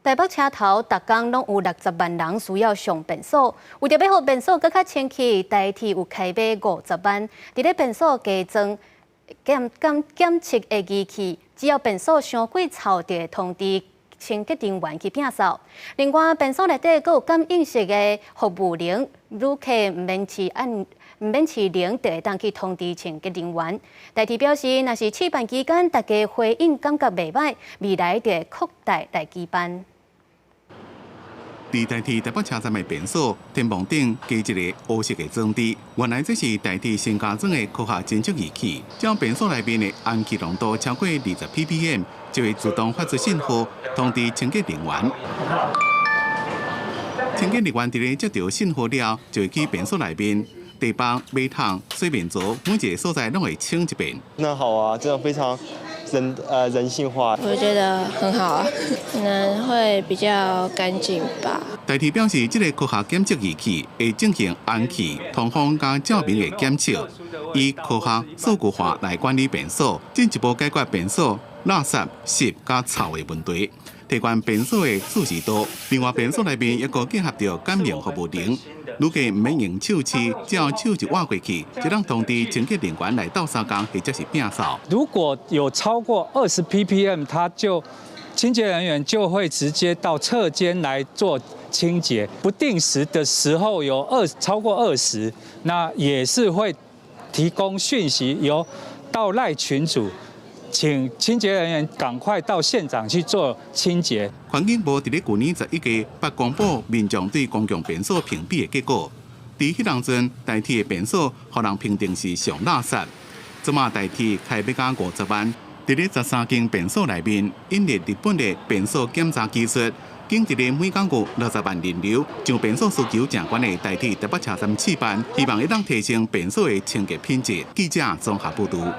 台北车头逐天拢有60万人需要上便所，为着要互便所更较清气，台铁有开卖50万，伫咧便所加装检测的仪器，只要便所伤过臭，就会通知清洁人员去摒扫。另外，便所内底佫有感应式的服务铃，旅客唔免试铃，就会当去通知清洁人员。台铁表示，若是试办期间大家回应感觉袂歹，未来就会扩大来举办。伫台铁台北车站的便所天幕顶加一个黑色的装置，原来这是台铁新加装的科学侦测仪器，只要便所内面的氨气浓度超过20 ppm， 就会自动发出信号通知清洁人员。清洁人员伫咧接到信号了，就会去便所内面。地板、马桶、水面座，每一个所在拢会清一遍。那好啊，这样非常人性化。我觉得很好啊，可能会比较干净吧。台铁表示，这个科学检测仪器会进行氨气、通风加照明的检测，以科学数据化来管理便所，进一步解决便所垃圾、湿加臭的问题，提高便所的舒适度。另外，便所内面也个结合着感应服务铃。旅客唔免用手持，只要手一握过去，就让通知清洁人员来到沙缸或者是摒扫。如果有超过20 ppm， 清洁人员就会直接到侧间来做清洁。不定时的时候有超过20，那也是会提供讯息，由到赖群组。请清洁人员赶快到现场去做清洁。环境部伫咧去年11月发公布民众对公共便所评比的结果，伫迄当阵台铁的便所，互人评定是上垃圾。即马台铁开卖价50万，伫咧13间便所内面，引入日本的便所检查技术，经一日每工有60万人流，就便所需求正悬的台铁台北车站试办，希望会当提升便所的清洁品质。记者综合报道。